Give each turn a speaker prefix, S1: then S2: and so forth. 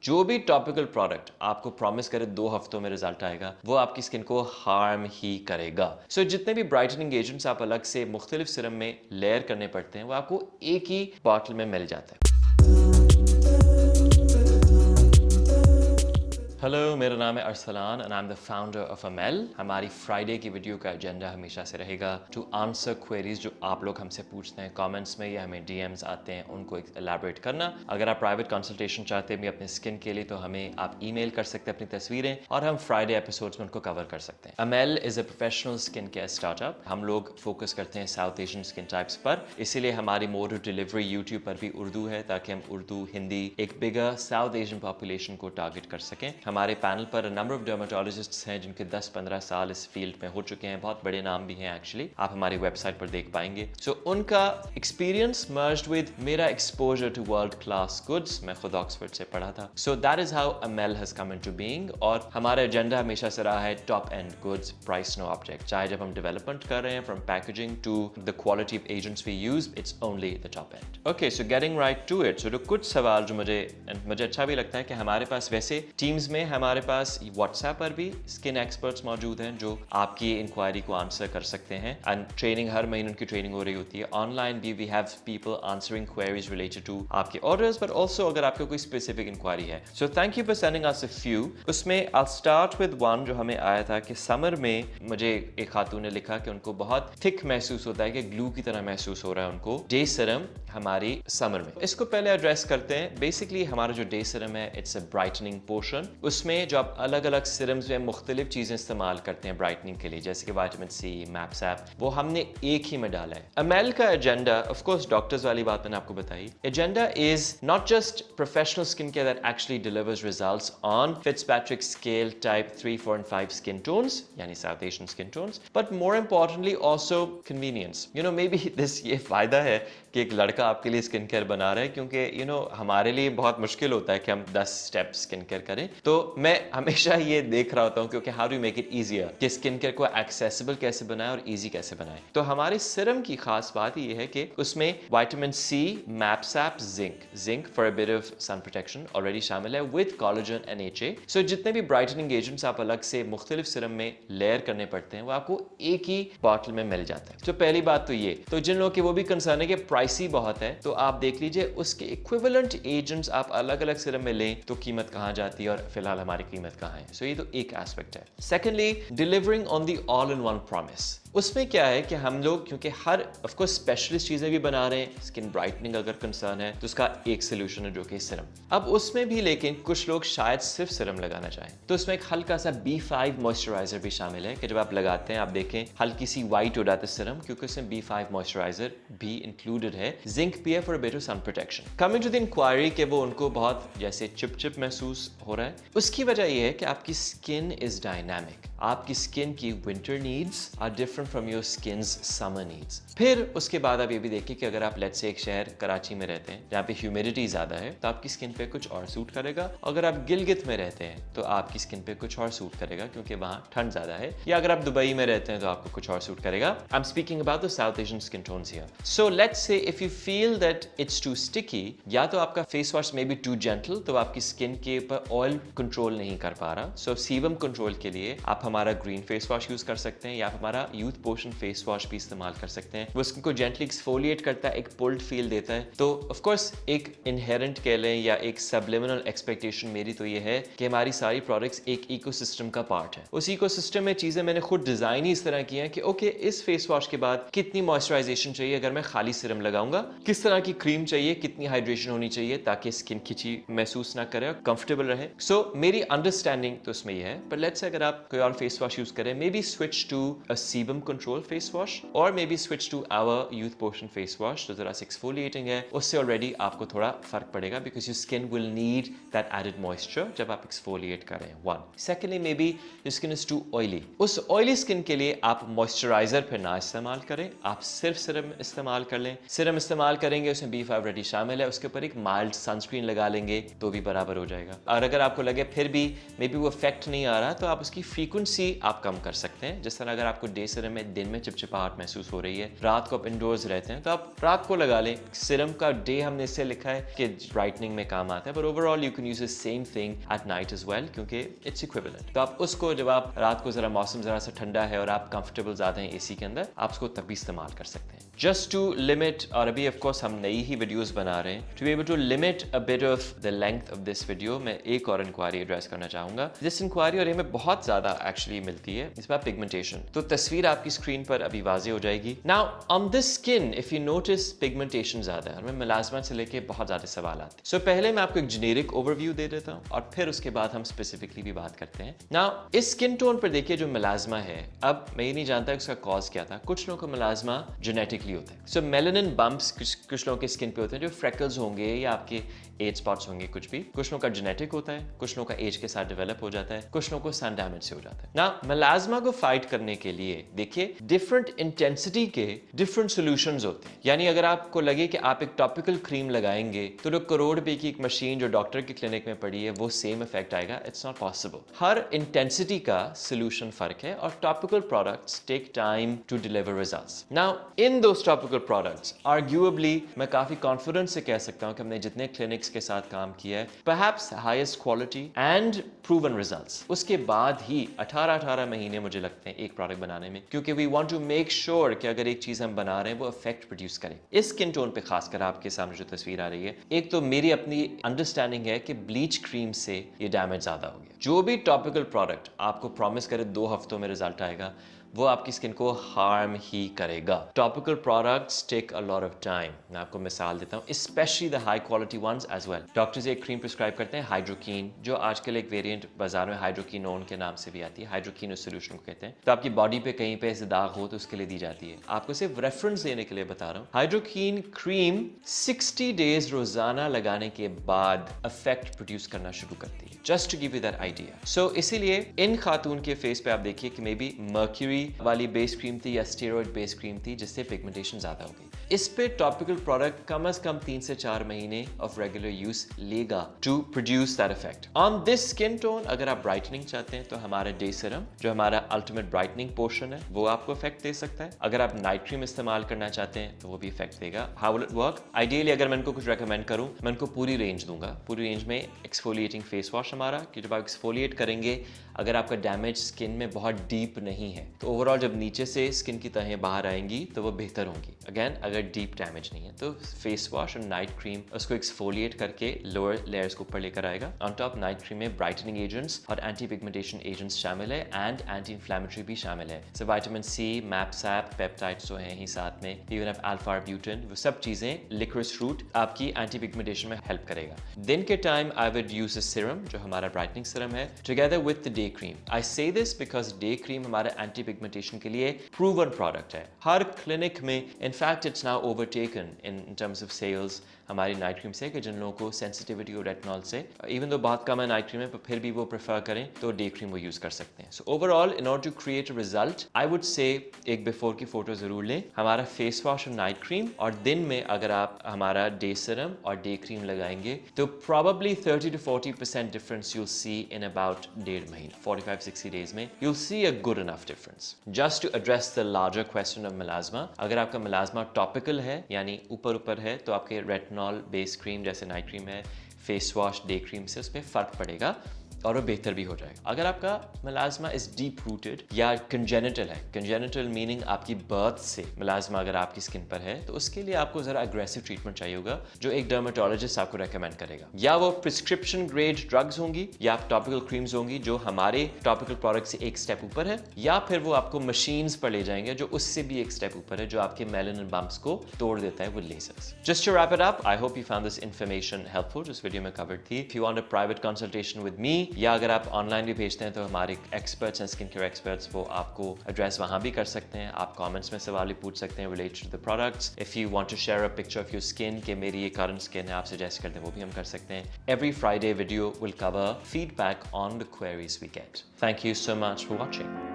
S1: जो भी topical product आपको प्रॉमिस करे 2 हफ्तों में रिजल्ट आएगा, वो आपकी स्किन को हार्म ही करेगा। सो जितने भी ब्राइटनिंग एजेंट्स आप अलग से मुख्तलिफ सिरम में लेयर करने पड़ते हैं, वो आपको एक ही बॉटल में मिल जाता है। हेलो, मेरा नाम है Arsalan and I am the founder of Amiel. हमारी फ्राइडे की वीडियो का एजेंडा हमेशा से रहेगा टू आंसर क्वेरीज जो आप लोग हमसे पूछते हैं कमेंट्स में या हमें डीएम्स आते हैं, उनको एलाबोरेट करना। अगर आप प्राइवेट कंसल्टेशन चाहते हैं भी अपने स्किन के लिए, तो हमें आप ईमेल कर सकते हैं अपनी तस्वीरें और हम फ्राइडे एपिसोड्स में उनको कवर कर सकते हैं। Amiel is a professional skin care startup. हम लोग फोकस करते हैं साउथ एशियन स्किन टाइप्स पर, इसीलिए हमारी मोड ऑफ डिलीवरी यूट्यूब पर भी उर्दू है, ताकि हम उर्दू, हिंदी, एक बिगर साउथ एशियन पॉपुलेशन को टारगेट कर सकें। हमारे पैनल पर नंबर ऑफ डर्माटोलॉजिस्ट्स हैं जिनके 10-15 साल इस फील्ड में हो चुके हैं, बहुत बड़े नाम भी हैं एक्चुअली, आप हमारी वेबसाइट पर देख पाएंगे। सो उनका एक्सपीरियंस मर्ज्ड विद मेरा exposure to world class goods. मैं खुद ऑक्सफोर्ड से पढ़ा था। So that is how Amel has come into being. और हमारा एजेंडा हमेशा से रहा है top end goods, price no object. चाहे जब हम डेवलपमेंट कर रहे हैं, from packaging to the quality of agents we use, it's only the top end. Okay, so getting right to it. So कुछ सवाल जो मुझे अच्छा भी लगता है कि हमारे पास वैसे टीम्स में हमारे पास व्हाट्सएप पर भी स्किन एक्सपर्ट्स मौजूद हैं जो आपकी इंक्वायरी को आंसर कर सकते हैं। एंड ट्रेनिंग, हर महीने उनकी ट्रेनिंग हो रही होती है। ऑनलाइन भी we have people answering queries related to आपके ऑर्डर्स, बट ऑल्सो अगर आपको कोई स्पेसिफिक इंक्वायरी है। So thank you for sending us a few. उसमें आई स्टार्ट विद वन जो हमें आया था कि समर में मुझे एक खातून ने लिखा कि उनको बहुत थिक महसूस होता है, कि ग्लू की तरह महसूस हो रहा है उनको डे सीरम हमारी समर में। इसको पहले एड्रेस करते हैं। बेसिकली हमारा जो डे सीरम है, इट्स अ ब्राइटनिंग पोर्शन। उसमें जो आप अलग अलग सिरम्स में मुख्तलिफ चीजें इस्तेमाल करते हैं ब्राइटनिंग के लिए, जैसे कि विटामिन सी, मैपसैप, वो हमने एक ही में डाला है। अमेल का एजेंडा, ऑफ कोर्स डॉक्टर्स वाली बात मैंने आपको बताई, agenda is not just professional skin care that actually delivers results on Fitzpatrick scale type 3, 4 and 5 skin tones, यानी south Asian skin tones, but more importantly also convenience. You know, may be this, ये फायदा है कि एक लड़का आपके लिए skin care बना रहा है, क्योंकि यू नो हमारे लिए बहुत मुश्किल होता है कि हम 10 स्टेप स्किन केयर करें। तो मैं हमेशा ये देख रहा होता हूँ क्योंकि how do make it easier, कि स्किन केयर को एक्सेसिबल कैसे बनाए और ईजी कैसे बनाए। तो हमारे सिरम की खास बात ये है कि उसमें vitamin C, MAP SAP, zinc for a bit of sun protection already शामिल है, with collagen and HA. So जितने भी ब्राइटनिंग एजेंट्स आप अलग से मुख्तलिफ सिरम में लेयर करने पड़ते हैं, वो आपको एक ही बॉटल में मिल जाता है। तो पहली बात तो ये, तो जिन लोगों की वो भी कंसर्न है कि प्राइसी बहुत है, तो आप देख लीजिए उसके इक्विवेलेंट एजेंट्स आप अलग अलग सिरम में लें तो कीमत कहाँ जाती है, और फिलहाल हमारी कीमत कहाँ है। सो ये तो एक एस्पेक्ट है। Secondly, delivering on the all in one promise. उसमें क्या है कि हम लोग, क्योंकि हर ऑफ कोर्स स्पेशलिस्ट चीजें भी बना रहे हैं, स्किन ब्राइटनिंग अगर कंसर्न है तो उसका एक सोल्यूशन है जो कि सिरम। अब उसमें भी लेकिन कुछ लोग शायद सिर्फ सिरम लगाना चाहें, तो उसमें एक हल्का सा B5 मॉइस्चराइजर भी शामिल है, कि जब आप लगाते हैं आप देखें हल्की सी वाइट हो जाता है सिरम, क्योंकि उसमें B5 मॉइस्चराइजर भी इंक्लूडेड है। जिंक भी है for a better sun protection. Coming to the inquiry कि वो उनको बहुत जैसे चिप महसूस हो रहा है, उसकी वजह यह है कि आपकी स्किन इज डायनामिक। आपकी स्किन की winter needs are different from your skin's summer needs. फिर उसके बाद आप ये भी देखिए कि अगर आप लेट्स से एक शहर कराची में रहते हैं जहाँ पे ह्यूमिडिटी ज़्यादा है, तो आपकी स्किन पे कुछ और सूट करेगा। अगर आप गिलगित में रहते हैं तो आपकी स्किन पे कुछ और सूट करेगा, क्योंकि वहाँ ठंड ज़्यादा है। या अगर आप दुबई में रहते हैं तो आपको कुछ और सूट करेगा। I am speaking about the South Asian skin tones here. So let's say if you feel that it's too sticky, या तो आपका face wash may be too gentle, तो आपकी स्किन के ऊपर ऑयल कंट्रोल नहीं कर पा रहा। सो सीबम कंट्रोल के लिए आप हमारा ग्रीन फेस वॉश यूज कर सकते हैं, या आप हमारा यूथ पोशन फेस वॉश भी इस्तेमाल कर सकते हैं। वो स्किन को जेंटली एक्सफोलिएट करता है, एक पुल्ड फील देता है। तो ऑफ कोर्स एक इनहेरेंट कह लें या एक सबलिमिनल एक्सपेक्टेशन मेरी तो ये है कि हमारी सारी प्रोडक्ट्स एक इकोसिस्टम का पार्ट है। उस इकोसिस्टम में चीजें मैंने खुद डिजाइन ही इस तरह की हैं कि ओके, इस फेस वॉश के बाद कितनी मॉइस्चराइजेशन चाहिए अगर मैं खाली सिरम लगाऊंगा, किस तरह की क्रीम चाहिए, कितनी हाइड्रेशन होनी चाहिए ताकि स्किन खिंची महसूस ना करे और कंफर्टेबल रहे। सो मेरी अंडरस्टैंडिंग तो उसमें ये है। पर लेट्स से अगर आप कोई और फेस वॉश यूज करें, may be switch to a sebum control face wash, और may be switch to our youth potion face wash, जो जरा एक्सफोलिएटिंग है। उससे ऑलरेडी आपको थोड़ा फर्क पड़ेगा, because your skin will need that added moisture जब आप एक्सफोलिएट कर रहे हैं। One, secondly, maybe your skin is too oily. उस ऑयली स्किन के लिए आप मॉइस्चराइजर फिर ना इस्तेमाल करें, आप सिर्फ सिरम इस्तेमाल कर लें। सिरम इस्तेमाल करेंगे, उसमें B5 ऑलरेडी शामिल है, उसके ऊपर एक माइल्ड सनस्क्रीन लगा लेंगे तो भी बराबर हो जाएगा। और अगर आपको लगे फिर भी मे बी वो इफेक्ट नहीं आ रहा, तो आप उसकी फ्रीक्वेंसी फ्रीक्वेंसी आप कम कर सकते हैं। जिस तरह अगर आपको डे सीरम में दिन में चिपचिपाहट महसूस हो रही है, रात को आप इंडोर्स रहते हैं, तो आप रात को लगा लें। सीरम का डे हमने इससे लिखा है कि ब्राइटनिंग में काम आता है, पर overall you can use the same thing at night as well, क्योंकि इट्स इक्विवेलेंट। तो आप उसको जब आप रात को जरा मौसम जरा सा ठंडा है और आप कंफर्टेबल ज़्यादा हैं एसी के अंदर, आप उसको तब भी इस्तेमाल कर सकते हैं। जस्ट टू लिमिट, और अभी ऑफ कोर्स हम नई ही वीडियोस बना रहे हैं, to be able to limit a bit of the length of this video, मैं एक और इंक्वायरी एड्रेस करना चाहूंगा। दिस इंक्वायरी और ये में बहुत ज्यादा एक्चुअली मिलती है, इस बार पिगमेंटेशन। तो तस्वीर आपकी स्क्रीन पर अभी वाज़ेह हो जाएगी। Now on this skin if you notice pigmentation ज्यादा है, और मैं मुलाजमत से लेके बहुत ज्यादा सवाल आते हैं। सो पहले मैं आपको एक जेनेरिक ओवरव्यू दे देता हूँ और फिर उसके बाद हम स्पेसिफिकली भी बात करते हैं। नाउ इस स्किन टोन पर देखिए जो मुलाजमा है, अब मैं ये नहीं जानता उसका कॉज क्या था। कुछ लोगों को मुलाजमा जेनेटिकली होता है। सो मेलानिन बम्प्स कुछ लोगों के स्किन पे होते हैं, जो फ्रेकल्स होंगे या आपके एज स्पॉट्स होंगे, कुछ भी। कुछ लोगों का जेनेटिक होता है, कुछ लोगों का एज के साथ डेवलप हो जाता है, कुछ लोगों को सन डैमेज से हो जाता है। ना मेलास्मा को फाइट करने के लिए देखिए डिफरेंट इंटेंसिटी के डिफरेंट सॉल्यूशंस होते हैं। यानी अगर आपको लगे कि आप एक टॉपिकल क्रीम लगाएंगे तो जो करोड़ रुपए की एक मशीन जो डॉक्टर की क्लिनिक में पड़ी है वो सेम इफेक्ट आएगा, इट्स नॉट पॉसिबल। हर इंटेंसिटी का सॉल्यूशन फर्क है और topical products take time to deliver results. Now in those topical products arguably मैं काफी कॉन्फिडेंस से कह सकता हूं कि हमने जितने क्लिनिक्स के साथ काम किया है, perhaps highest quality and proven results. उसके बाद ही 18 महीने मुझे लगते हैं एक प्रोडक्ट बनाने में, क्योंकि we want to make sure कि अगर एक चीज हम बना रहे हैं वो इफेक्ट प्रोड्यूस करे। इस स्किन टोन पे खासकर आपके सामने जो तस्वीर आ रही है, एक तो मेरी अपनी अंडरस्टैंडिंग है कि ब्लीच क्रीम से ये डैमेज ज्यादा हो गया। जो भी टॉपिकल प्रोडक्ट आपको प्रॉमिस करे 2 हफ्तों में रिजल्ट आएगा, वो आपकी स्किन को हार्म ही करेगा। Topical products take a lot of time. मैं आपको मिसाल देता हूँ, specially the high quality ones as well. Doctors एक क्रीम प्रिस्क्राइब करते हैं हाइड्रोकीन, जो आजकल एक वेरिएंट बाजार में हाइड्रोकीनोन के नाम से भी आती है, हाइड्रोकीन सोल्यूशन को कहते हैं। तो आपकी बॉडी पे कहीं पे ऐसे दाग हो तो उसके लिए दी जाती है। आपको सिर्फ रेफरेंस देने के लिए बता रहा हूँ, हाइड्रोकीन क्रीम 60 डेज रोजाना लगाने के बाद इफेक्ट प्रोड्यूस करना शुरू करती है, just to give you that idea. So इसीलिए इन खातून के फेस पे आप देखिए कि मे बी मर्क्यूरी वाली बेस क्रीम थी या स्टेरॉइड बेस क्रीम थी, जिससे पिगमेंटेशन ज्यादा हो गई। इस पे टॉपिकल प्रोडक्ट कम से कम 3 से 4 महीने ऑफ रेगुलर यूज लेगा to produce that effect. On this skin tone अगर आप ब्राइटनिंग चाहते हैं तो हमारा डे सीरम जो हमारा अल्टीमेट ब्राइटनिंग पोर्शन है वो आपको इफेक्ट दे सकता है। अगर आप नाइट क्रीम इस्तेमाल करना चाहते हैं तो वो भी इफेक्ट देगा। How will it work? Ideally अगर मैं इनको कुछ रेकमेंड करूं, मैं इनको पूरी रेंज दूंगा। पूरी रेंज में एक्सफोलिएटिंग फेस वॉश हमारा, कि जब आप एक्सफोलिएट करेंगे, अगर आपका डैमेज स्किन में बहुत डीप नहीं है तो ओवरऑल जब नीचे से स्किन की तहें बाहर आएंगी तो वो बेहतर होंगी। अगेन अगर डीप डैमेज नहीं है तो फेस वॉश और नाइट क्रीम उसको एक्सफोलिएट करके लोअर लेयर्स को ऊपर लेकर आएगा। ऑन टॉप नाइट क्रीम में ब्राइटनिंग एजेंट्स और एंटी पिगमेंटेशन एजेंट्स शामिल है एंड एंटी इन्फ्लेमेटरी भी शामिल है। सो विटामिन सी, मैपसैप, पेप्टाइड्स जो हैं ही साथ में, इवन ऑफ अल्फा ब्यूटेन, वो सब चीजें लिकोरिस फ्रूट आपकी एंटी पिगमेंटेशन में हेल्प करेगा। दिन के time I would use a serum जो हमारा ब्राइटनिंग सीरम है together with the day cream. I say this because day cream हमारा एंटी पिगमेंटेशन के लिए प्रूवन प्रोडक्ट है। हर क्लिनिक में in fact it's now overtaken in terms of sales हमारी नाइट क्रीम से, कि जिन लोगों को सेंसिटिविटी और रेटिनॉल से, इवन दो बहुत कम है नाइट क्रीम में, पर फिर भी वो प्रेफर करें तो डे क्रीम वो यूज कर सकते हैं। So overall in order to create a result I would say एक बिफोर की फोटो जरूर लें, हमारा फेस वॉश और नाइट क्रीम, और दिन में अगर आप हमारा डे सीरम और डे क्रीम लगाएंगे तो probably 30 to 40% difference you'll see in about 1.5 महीने, 45-60 days में you'll see a good enough difference. Just to address the larger question of melasma, अगर आपका melasma topical है यानी ऊपर है तो आपके रेटिनॉल बेस क्रीम जैसे नाइट क्रीम है, फेस वॉश डे क्रीम से उसमें फर्क पड़ेगा और वो बेहतर भी हो जाएगा। अगर आपका मेलास्मा इज डीप रूटेड या कंजेनिटल है, कंजेनिटल मीनिंग आपकी बर्थ से मेलास्मा अगर आपकी स्किन पर है, तो उसके लिए आपको जरा अग्रेसिव ट्रीटमेंट चाहिए होगा जो एक डर्मेटोलॉजिस्ट आपको रेकमेंड करेगा। या वो प्रिस्क्रिप्शन ग्रेड ड्रग्स होंगी या टॉपिकल क्रीम्स होंगी जो हमारे टॉपिकल प्रोडक्ट से एक स्टेप ऊपर है, या फिर वो आपको मशीन्स पर ले जाएंगे जो उससे भी एक स्टेप ऊपर है, जो आपके मेलानिन बम्प्स को तोड़ देता है with ledgers. Just to wrap it up, I hope you found this information helpful जो इस वीडियो में कवर्ड थी। If you want a private consultation with me, या अगर आप ऑनलाइन भी भेजते हैं तो हमारे एक्सपर्ट्स हैं, स्किन केयर एक्सपर्ट्स, वो आपको एड्रेस वहां भी कर सकते हैं। आप कमेंट्स में सवाल भी पूछ सकते हैं related to the products. If you want to share a picture of your skin कि मेरी ये करंट स्किन है, आप सजेस्ट करते हैं, वो भी हम कर सकते हैं। Every Friday video will cover feedback on the queries we get. Thank you so much for watching.